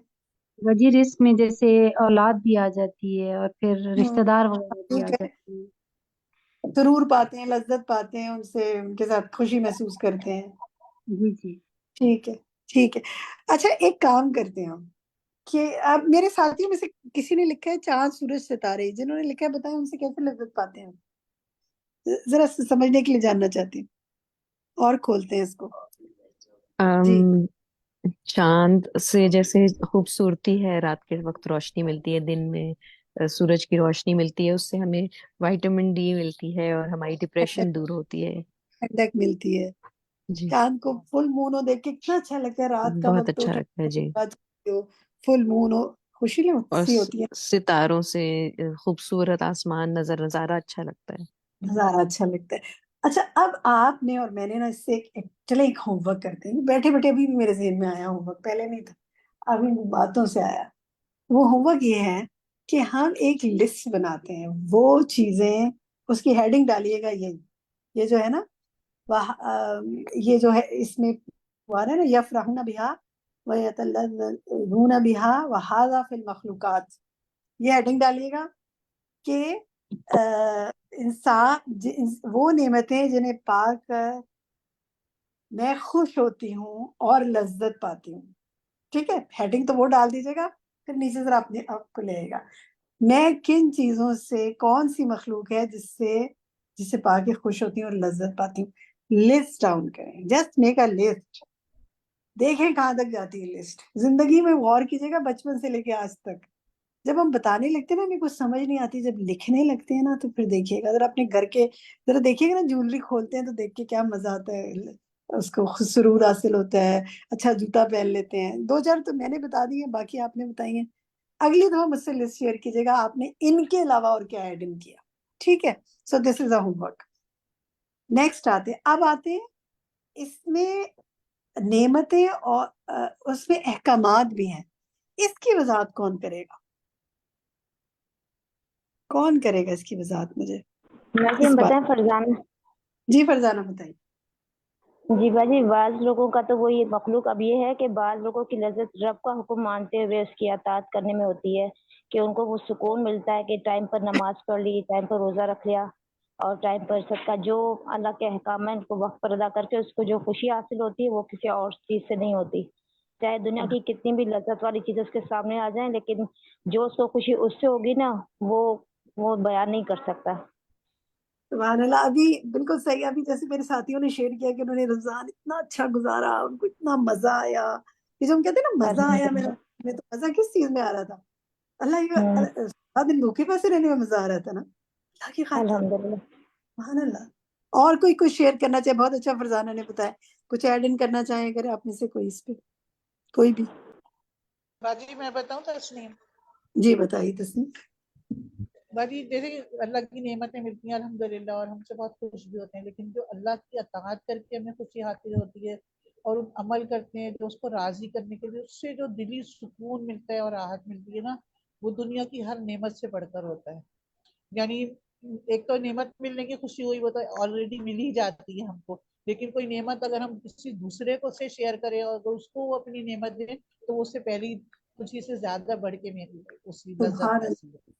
وجہ رزق میں جیسے اولاد بھی آ جاتی ہے اور پھر رشتہ دار وغیرہ بھی آ ٹھیک ہے. جاتی ہے. سرور پاتے ہیں، لذت پاتے ہیں، ان کے ساتھ خوشی محسوس کرتے ہیں. جی جی ٹھیک ہے ٹھیک ہے. اچھا ایک کام کرتے ہیں ہم کہ اب میرے ساتھیوں میں سے کسی نے لکھا ہے چاند سورج ستارے. جنہوں نے لکھا ہے بتائیں ان سے کیسے لذت پاتے ہیں. ذرا سمجھنے کے لیے جاننا چاہتی ہوں اور کھولتے ہیں اس کو. جی چاند سے جیسے خوبصورتی ہے، رات کے وقت روشنی ملتی ہے، دن میں سورج کی روشنی ملتی ہے، اس سے ہمیں وائٹامن ڈی ملتی ہے اور ہماری ڈپریشن دور ہوتی ہے. ٹھنڈک ملتی ہے. جی چاند کو فل مون ہو دیکھ کے کتنا اچھا لگتا ہے. رات کا بہت وقت ہو، اچھا لگتا ہے. جی فل مون ہو، خوشی اور سی ہوتی ہے. ستاروں سے خوبصورت آسمان نظارہ اچھا لگتا ہے. نظارہ اچھا لگتا ہے. اچھا اب آپ نے اور میں نے نا اس سے چلے ایک ہوم ورک کرتے ہیں. بیٹھے بیٹھے ابھی بھی میرے ذہن میں آیا ہوم ورک، پہلے نہیں تھا، ابھی باتوں سے آیا. وہ ہوم ورک یہ ہے کہ ہم ایک لسٹ بناتے ہیں. وہ چیزیں، اس کی ہیڈنگ ڈالیے گا یہ جو ہے نا، یہ جو ہے اس میں ہوا ہے نا، یفرحون بہا ویتلذذون بہا وہذا فی المخلوقات. یہ ہیڈنگ ڈالیے گا کہ انسان وہ نعمتیں جنہیں پا کر میں خوش ہوتی ہوں اور لذت پاتی ہوں. ٹھیک ہے، ہیڈنگ تو وہ ڈال دیجیے گا، پھر نیچے ذرا اپنے آپ کو لے گا. میں کن چیزوں سے، کون سی مخلوق ہے جسے پا کے خوش ہوتی ہوں اور لذت پاتی ہوں. لسٹ ڈاؤن کریں، جسٹ میک اے لسٹ. دیکھیں کہاں تک جاتی ہے لسٹ. زندگی میں غور کیجیے گا بچپن سے لے کے آج تک. جب ہم بتانے لگتے ہیں نا، ہمیں کچھ سمجھ نہیں آتی، جب لکھنے لگتے ہیں نا تو پھر دیکھیے گا. اگر اپنے گھر کے ذرا دیکھیے گا نا، جولری کھولتے ہیں تو دیکھ کے کیا مزہ آتا ہے، اس کو سرور حاصل ہوتا ہے. اچھا جوتا پہن لیتے ہیں. 2-4 تو میں نے بتا دی ہیں، باقی آپ نے بتائی ہیں. اگلی دفعہ مجھ سے لسٹ شیئر کیجیے گا آپ نے ان کے علاوہ اور کیا ایڈ ان کیا. ٹھیک ہے. سو دس از اے ہوم ورک. نیکسٹ اب آتے ہیں اس میں نعمتیں اور اس میں احکامات بھی ہیں. اس کی وضاحت کون کرے گا؟ کون کرے گا اس کی وضاحت مجھے؟ ہم بتائیں فرزانہ. جی فرزانہ بتائیے. جی باجی، بعض لوگوں کا تو وہی مخلوق اب یہ ہے کہ بعض لوگوں کی لذت رب کا حکم مانتے ہوئے اس کی اطاعت کرنے میں ہوتی ہے، کہ ان کو وہ سکون ملتا ہے کہ ٹائم پر نماز پڑھ لی، ٹائم پر روزہ رکھ لیا، اور ٹائم پر صدقہ، جو اللہ کے احکام ہیں ان کو وقت پر ادا کر کے اس کو جو خوشی حاصل ہوتی ہے وہ کسی اور چیز سے نہیں ہوتی. چاہے دنیا کی کتنی بھی لذت والی چیز اس کے سامنے آ جائیں، لیکن جو اس کو خوشی اس سے ہوگی نا، وہ بیان نہیں کر سکتا. سبحان اللہ. ابھی بالکل صحیح. ابھی جیسے میرے ساتھیوں نے شیئر کیا کہ انہوں نے رمضان اتنا اچھا گزارا، ان کو اتنا مزہ آیا. یہ جو ہم کہتے ہیں نا مزہ آیا، میں تو مزہ کس چیز میں آ رہا تھا؟ اللہ یہ سارا دن بھوکے پیسے رہنے میں مزہ آ رہا تھا نا، اللہ کی خاطر. الحمدللہ. سبحان اللہ. اور کوئی شیئر کرنا چاہے؟ بہت اچھا فرزانہ نے بتایا. کچھ ایڈ ان کرنا چاہیں اگر آپ میں سے کوئی اس پہ، کوئی بھی. باجی میں بتاؤں تسنیم. جی بتائیے تسنیم. باجی جیسے اللہ کی نعمتیں ملتی ہیں الحمدللہ، اور ہم سے بہت خوش بھی ہوتے ہیں، لیکن جو اللہ کی اطاعت کر کے ہمیں خوشی حاصل ہوتی ہے اور عمل کرتے ہیں جو اس کو راضی کرنے کے لیے، اس سے جو دلی سکون ملتا ہے اور راحت ملتی ہے نا، وہ دنیا کی ہر نعمت سے بڑھ کر ہوتا ہے. یعنی ایک تو نعمت ملنے کی خوشی ہوئی، وہ تو آلریڈی مل ہی جاتی ہے ہم کو، لیکن کوئی نعمت اگر ہم کسی دوسرے کو سے شیئر کریں اور اگر اس کو وہ اپنی نعمت دیں تو وہ اس سے پہلی خوشی سے زیادہ بڑھ کے اس کی لذت حاصل ہے.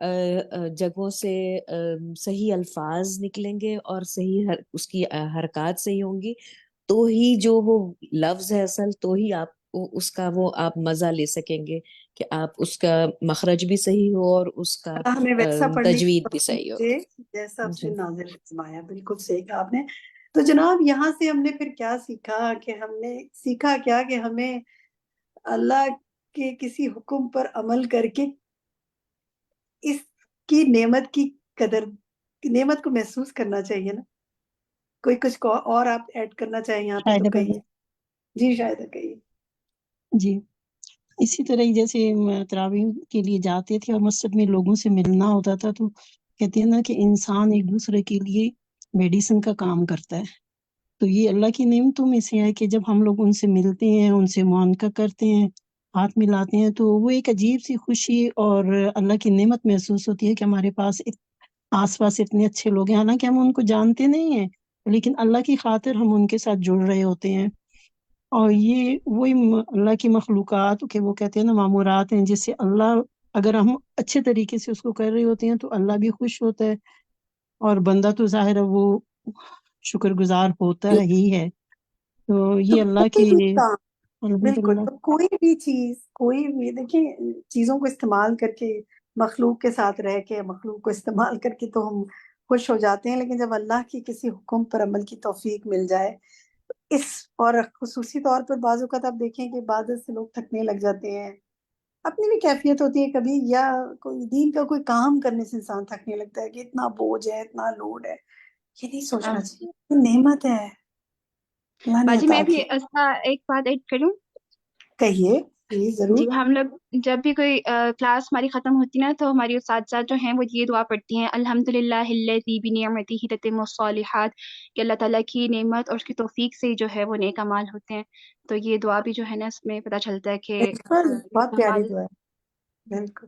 جگہوں سے صحیح الفاظ نکلیں گے اور صحیح اس کی حرکات صحیح ہوں گی، تو ہی جو وہ لفظ ہے اصل، تو ہی آپ اس کا وہ آپ مزہ لے سکیں گے کہ آپ اس کا مخرج بھی صحیح ہو اور اس کا اللہ ہمیں ویسا پڑھنے کی تجوید بھی توفیق صحیح ہو. دے جیسا اس نے جی نازل فرمایا. بالکل صحیح کہا آپ نے. تو جناب یہاں سے ہم نے پھر کیا سیکھا کہ ہم نے سیکھا کیا کہ ہمیں اللہ کے کسی حکم پر عمل کر کے اس کی نعمت کی قدر، نعمت کو محسوس کرنا چاہیے نا. کوئی کچھ اور آپ ایڈ کرنا چاہیں یہاں پہ تو شاید کہیے. جی شاید کہیے. جی اسی طرح ہی جیسے تراویح کے لیے جاتے تھے اور مسجد میں لوگوں سے ملنا ہوتا تھا، تو کہتے ہیں نا کہ انسان ایک دوسرے کے لیے میڈیسن کا کام کرتا ہے. تو یہ اللہ کی نعمتوں میں سے ہے کہ جب ہم لوگ ان سے ملتے ہیں، ان سے معانقہ کرتے ہیں، ہاتھ ملاتے ہیں، تو وہ ایک عجیب سی خوشی اور اللہ کی نعمت محسوس ہوتی ہے کہ ہمارے پاس آس پاس اتنے اچھے لوگ ہیں. حالانکہ ہم ان کو جانتے نہیں ہیں، لیکن اللہ کی خاطر ہم ان کے ساتھ جڑ رہے ہوتے ہیں. اور یہ وہی اللہ کی مخلوقات کہ وہ کہتے ہیں نا معمورات ہیں، جس سے اللہ اگر ہم اچھے طریقے سے اس کو کر رہے ہوتے ہیں تو اللہ بھی خوش ہوتا ہے، اور بندہ تو ظاہر ہے وہ شکر گزار ہوتا ہی ہے. تو تو یہ اللہ کوئی کی بھی کام، بالکل، الحمدللہ. تو کوئی بھی چیز، کوئی بھی دیکھیں چیزوں کو استعمال کر کے، مخلوق کے ساتھ رہ کے، مخلوق کو استعمال کر کے تو ہم خوش ہو جاتے ہیں، لیکن جب اللہ کی کسی حکم پر عمل کی توفیق مل جائے اس، اور خصوصی طور پر بعض اوقات آپ دیکھیں کہ عبادت سے لوگ تھکنے لگ جاتے ہیں، اپنی بھی کیفیت ہوتی ہے کبھی، یا کوئی دین کا کوئی کام کرنے سے انسان تھکنے لگتا ہے کہ اتنا بوجھ ہے، اتنا لوڈ ہے. یہ نہیں سوچنا چاہیے، یہ نعمت ہے اللہ نے باجی عطا میں بھی کی. اس کا ایک بات ایڈ کروں. کہیے جی ضرور. جی ہم لوگ جب بھی کوئی کلاس ہماری ختم ہوتی نا تو ہماری اساتذہ جو ہیں وہ یہ دعا پڑھتی ہیں، الحمدللہ الذی بنعمتہ تتم الصالحات، کہ اللہ تعالیٰ کی نعمت اور اس کی توفیق سے جو ہے وہ نیک اعمال ہوتے ہیں. تو یہ دعا بھی جو ہے نا اس میں پتہ چلتا ہے کہ بالکل بہت نیک پیاری اعمال. دعا ہے. بالکل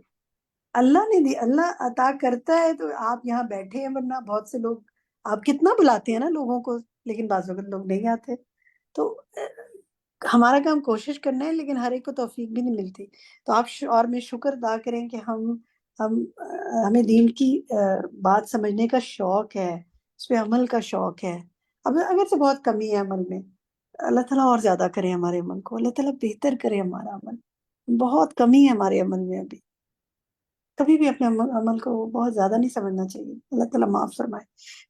اللہ نے دی، اللہ عطا کرتا ہے تو آپ یہاں بیٹھے ہیں، ورنہ بہت سے لوگ آپ کتنا بلاتے ہیں نا لوگوں کو، لیکن بعض وقت لوگ نہیں آتے. تو ہمارا کام کوشش کرنا ہے، لیکن ہر ایک کو توفیق بھی نہیں ملتی. تو آپ اور میں شکر ادا کریں کہ ہمیں دین کی بات سمجھنے کا شوق ہے، اس پہ عمل کا شوق ہے. اب اگر سے بہت کمی ہے عمل میں، اللہ تعالیٰ اور زیادہ کرے ہمارے عمل کو، اللہ تعالیٰ بہتر کرے ہمارا عمل. بہت کمی ہے ہمارے عمل میں ابھی. کبھی بھی اپنے عمل کو بہت زیادہ نہیں سمجھنا چاہیے. اللہ تعالیٰ معاف فرمائے.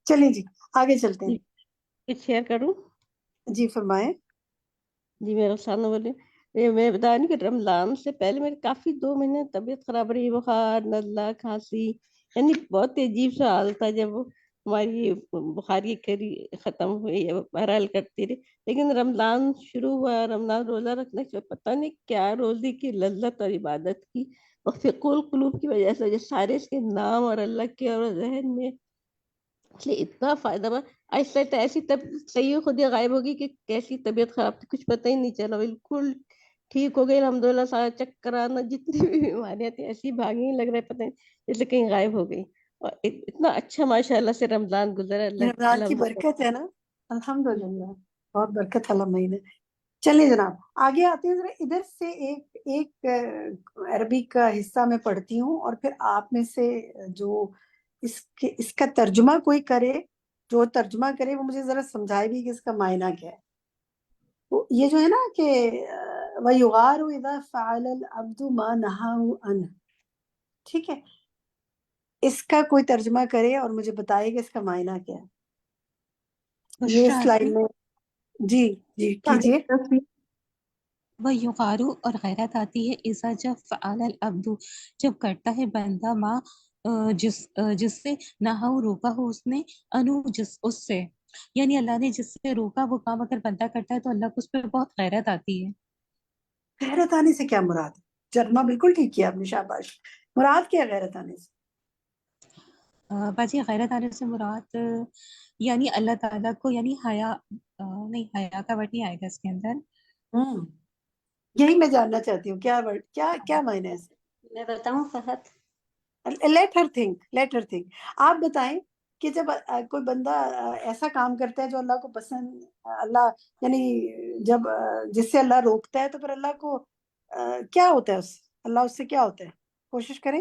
چلیں جی آگے چلتے ہیں. کچھ شیئر کروں؟ جی فرمائیں. جی میرا سامنے بولے، میں بتا رہی کہ رمضان سے پہلے میرے کافی 2 مہینے طبیعت خراب رہی، بخار، نزلہ، کھانسی، یعنی بہت عجیب سا حال تھا. جب ہماری بخاری کری ختم ہوئی، بہرحال کرتی رہی، لیکن رمضان شروع ہوا، رمضان روزہ رکھنے سے پتہ نہیں کیا روزے کی لذت اور عبادت کی اور فقہ القلوب کی وجہ سے جو سارے اس کے نام اور اللہ کے اور ذہن میں اس لیے اتنا فائدہ مند. آہستہ آہستہ ایسی صحیح خود ہی غائب ہوگی کہ کیسی طبیعت خراب تھی کچھ پتہ ہی نہیں چلا، بالکل ٹھیک ہو گئی الحمدللہ. سارا چکر آنا، جتنی بھی بیماریاں تھیں ایسی بھاگی لگ رہا ہے، پتہ نہیں جیسے کہیں غائب ہو گئی. اور اتنا اچھا ماشاء اللہ سے رمضان گزرا. رمضان کی برکت ہے نا، الحمدللہ بہت برکت والا مہینہ. چلیے جناب آگے آتے ہیں. ذرا ادھر سے ایک عربی کا حصہ میں پڑھتی ہوں، اور پھر آپ میں سے جو اس کا ترجمہ کوئی کرے، جو ترجمہ کرے وہ مجھے ذرا سمجھائے بھی کہ اس کا معنی کیا ہے. یہ جو ہے نا کہ وَيُغَارُ إِذَا فَعَلَ الْعَبْدُ مَا نَهَاهُ عَنْهُ، ٹھیک ہے، اس کا کوئی ترجمہ کرے اور مجھے بتائے کہ اس کا معنی کیا ہے. یہ سلائڈ میں جی کیجیے. وَيُغَارُ اور غیرت آتی ہے اذا جب فعل العبد جب کرتا ہے بندہ ما جس سے نہا روکا ہو اس نے انو اس سے، یعنی اللہ نے جس سے روکا وہ کام اگر بندہ کرتا ہے تو اللہ کو اس پہ بہت غیرت آتی ہے. غیرت آنے سے کیا مراد ہے؟ ترجمہ بالکل ٹھیک کیا آپ نے، شاباش. مراد کیا غیرت آنے سے؟ باجی غیرت آنے سے مراد یعنی اللہ تعالیٰ کو، یعنی حیا نہیں، حیا کا ورڈ نہیں آئے گا اس کے اندر. یہی میں جاننا چاہتی ہوں، کیا ورڈ، کیا معنی ہے اس کا؟ میں بتاؤں فہد؟ Let her think. آپ بتائیں کہ جب کوئی بندہ ایسا کام کرتا ہے جو اللہ کو پسند، اللہ یعنی جب جس سے اللہ روکتا ہے، تو پھر اللہ کو کیا ہوتا ہے، اللہ اس سے کیا ہوتا ہے؟ کوشش کریں.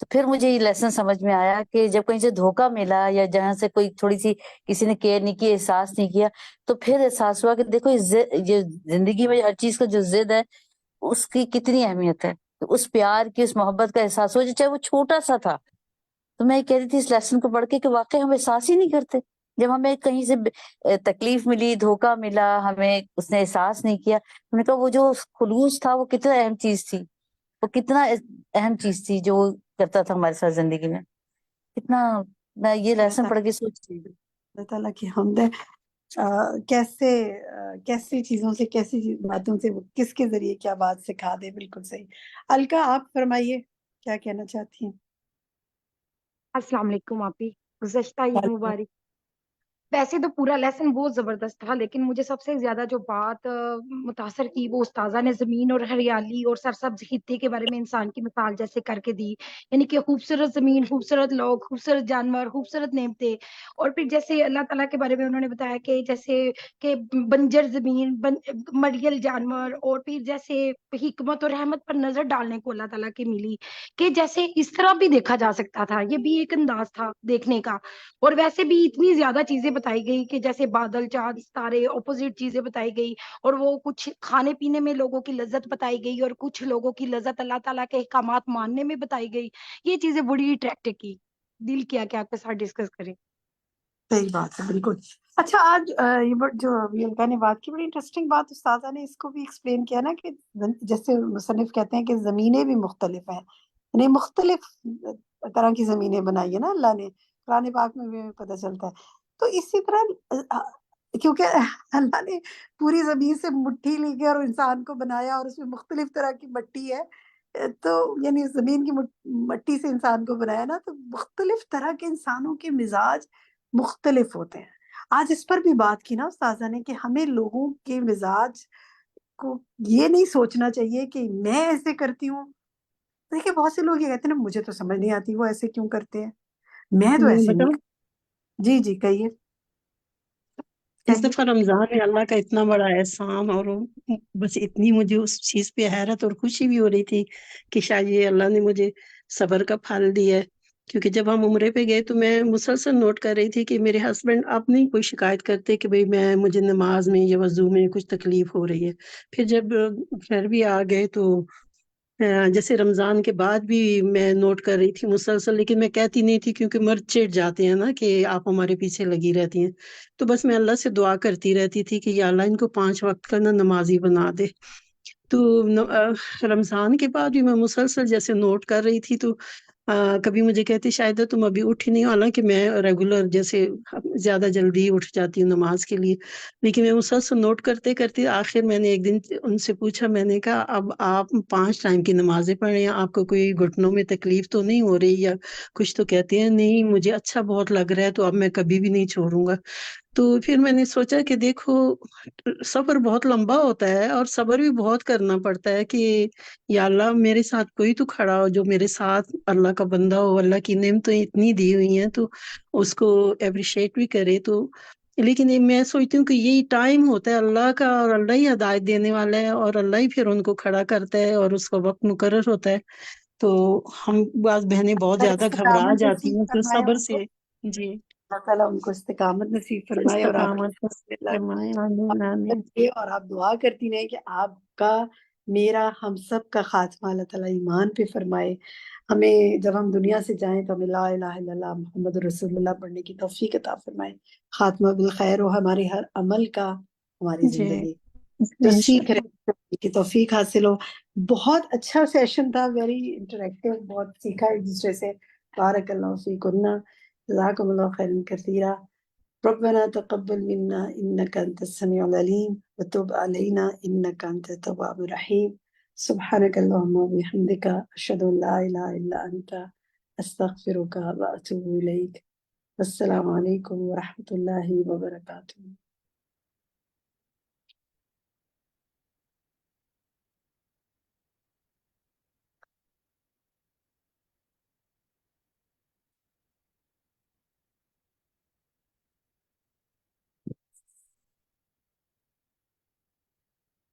تو پھر مجھے یہ لیسن سمجھ میں آیا کہ جب کہیں سے دھوکہ ملا یا جہاں سے کوئی تھوڑی سی کسی نے کیئر نہیں کی، احساس نہیں کیا، تو پھر احساس ہوا کہ دیکھو یہ زندگی میں ہر چیز کا جو ضد ہے اس کی کتنی اہمیت ہے. تو اس پیار کی، اس محبت کا احساس ہو چاہے وہ چھوٹا سا تھا. تو میں یہ کہہ رہی تھی اس لیسن کو پڑھ کے کہ واقعی ہم احساس ہی نہیں کرتے. جب ہمیں کہیں سے تکلیف ملی، دھوکہ ملا، ہمیں اس نے احساس نہیں کیا، ہم نے کہا وہ جو خلوص تھا وہ کتنا اہم چیز تھی، وہ کتنا اہم چیز تھی جو وہ کرتا تھا ہمارے ساتھ زندگی میں. کتنا میں یہ لیسن پڑھ کے سوچ رہی تھی. اللہ تعالیٰ کی حمد ہے کیسی چیزوں سے، کیسی باتوں سے وہ کس کے ذریعے کیا بات سکھا دے. بالکل صحیح. الکا آپ فرمائیے کیا کہنا چاہتی ہیں؟ السلام علیکم آپی، گزشتہ عید مبارک. ویسے تو پورا لیسن بہت زبردست تھا، لیکن مجھے سب سے زیادہ جو بات متاثر کی وہ استاذہ نے زمین اور ہریالی اور سرسبز خطے کے بارے میں انسان کی مثال جیسے کر کے دی. یعنی کہ خوبصورت زمین، خوبصورت لوگ، خوبصورت جانور، خوبصورت نعمتیں، اور پھر جیسے اللہ تعالیٰ کے بارے میں انہوں نے بتایا کہ جیسے کہ بنجر زمین، مریل جانور، اور پھر جیسے حکمت اور رحمت پر نظر ڈالنے کو اللہ تعالیٰ کی ملی کہ جیسے اس طرح بھی دیکھا جا سکتا تھا. یہ بھی ایک انداز تھا دیکھنے کا. اور ویسے بھی اتنی زیادہ چیزیں بتائی گئی کہ جیسے بادل، چاند، ستارے، اپوزٹ چیزیں بتائی گئی، اور وہ کچھ کھانے پینے میں لوگوں کی لذت بتائی گئی، اور کچھ لوگوں کی لذت اللہ تعالیٰ کے احکامات ماننے میں بتائی گئی. یہ چیزیں بڑی اٹریکٹ کی. دل کیا کہ آپ کے ساتھ ڈسکس کریں. صحیح بات ہے، بالکل. اچھا آج جو الکا نے بات کی بڑی انٹرسٹنگ بات استاذہ نے اس کو بھی ایکسپلین کیا نا کہ جیسے مصنف کہتے ہیں کہ زمینیں بھی مختلف ہیں، یعنی مختلف طرح کی زمینیں بنائی ہے نا اللہ نے. قرآن پاک میں بھی پتہ چلتا ہے. تو اسی طرح کیونکہ اللہ نے پوری زمین سے مٹھی لی کے اور انسان کو بنایا اور اس میں مختلف طرح کی مٹی ہے، تو یعنی زمین کی مٹی سے انسان کو بنایا نا، تو مختلف طرح کے انسانوں کے مزاج مختلف ہوتے ہیں. آج اس پر بھی بات کی نا استاذہ نے کہ ہمیں لوگوں کے مزاج کو یہ نہیں سوچنا چاہیے کہ میں ایسے کرتی ہوں. دیکھیں بہت سے لوگ یہ کہتے ہیں نا مجھے تو سمجھ نہیں آتی وہ ایسے کیوں کرتے ہیں، میں تو میں ایسے نہیں بتاؤں، کرتی. جی جی کہیے. اس دفعہ رمضان میں اللہ کا اتنا بڑا احسان، اور بس اتنی مجھے اس چیز پہ حیرت اور خوشی بھی ہو رہی تھی کہ شاید یہ اللہ نے مجھے صبر کا پھل دیا ہے. کیونکہ جب ہم عمرے پہ گئے تو میں مسلسل نوٹ کر رہی تھی کہ میرے ہسبینڈ اب نہیں کوئی شکایت کرتے کہ مجھے نماز میں یا وضو میں کچھ تکلیف ہو رہی ہے. پھر جب گھر بھی آ گئے تو جیسے رمضان کے بعد بھی میں نوٹ کر رہی تھی مسلسل، لیکن میں کہتی نہیں تھی کیونکہ مرد چڑ جاتے ہیں نا کہ آپ ہمارے پیچھے لگی رہتی ہیں. تو بس میں اللہ سے دعا کرتی رہتی تھی کہ یا اللہ ان کو 5 وقت کا نمازی بنا دے. تو رمضان کے بعد بھی میں مسلسل جیسے نوٹ کر رہی تھی تو کبھی مجھے کہتے شاید تم ابھی اٹھی نہیں ہو، حالانکہ میں ریگولر جیسے زیادہ جلدی اٹھ جاتی ہوں نماز کے لیے. لیکن میں مسلسل نوٹ کرتے کرتے آخر میں نے ایک دن ان سے پوچھا، میں نے کہا اب آپ 5 ٹائم کی نمازیں پڑھ رہے ہیں، آپ کو کوئی گھٹنوں میں تکلیف تو نہیں ہو رہی یا کچھ؟ تو کہتے ہیں نہیں مجھے اچھا بہت لگ رہا ہے، تو اب میں کبھی بھی نہیں چھوڑوں گا. تو پھر میں نے سوچا کہ دیکھو صبر بہت لمبا ہوتا ہے اور صبر بھی بہت کرنا پڑتا ہے کہ یا اللہ میرے ساتھ کوئی تو کھڑا ہو جو میرے ساتھ اللہ کا بندہ ہو، اللہ کی نعمتیں اتنی دی ہوئی ہیں تو اس کو اپریشیٹ بھی کرے. تو لیکن میں سوچتی ہوں کہ یہی ٹائم ہوتا ہے اللہ کا، اور اللہ ہی ہدایت دینے والا ہے، اور اللہ ہی پھر ان کو کھڑا کرتا ہے اور اس کا وقت مقرر ہوتا ہے. تو ہم بعض بہنیں بہت اللہ زیادہ گھبرا استقامت جاتی نصیب ہیں تو فرمائے صبر ان کو. سے. جی اللہ تعالیٰ ان کو استقامت نصیب فرمائے اور آپ استقامت فرمائے، آمین آمین. کے اور آپ دعا کرتی رہیں کہ آپ کا، میرا، ہم سب کا خاتمہ اللہ تعالیٰ ایمان پہ فرمائے. ہمیں جب ہم دنیا سے جائیں تو ہمیں لا الہ الا اللہ محمد رسول اللہ پڑھنے کی توفیق عطا فرمائے. خاتمہ بالخیر ہو ہمارے ہر عمل کا، ہماری جی زندگی تو سیکھ رہے کی توفیق حاصل ہو. بہت اچھا سیشن تھا، ویری انٹریکٹیو، بہت سیکھا ایک دوسرے سے. بارک اللہ فیکن، جزاکم اللہ خیرا کثیرا. ربنا تقبل منا انك انت السميع العليم وتب علينا انك انت التواب الرحيم. سبحانك اللهم وبحمدك اشهد ان لا اله الا انت استغفرك واتوب اليك. السلام علیکم ورحمۃ اللہ وبرکاتہ.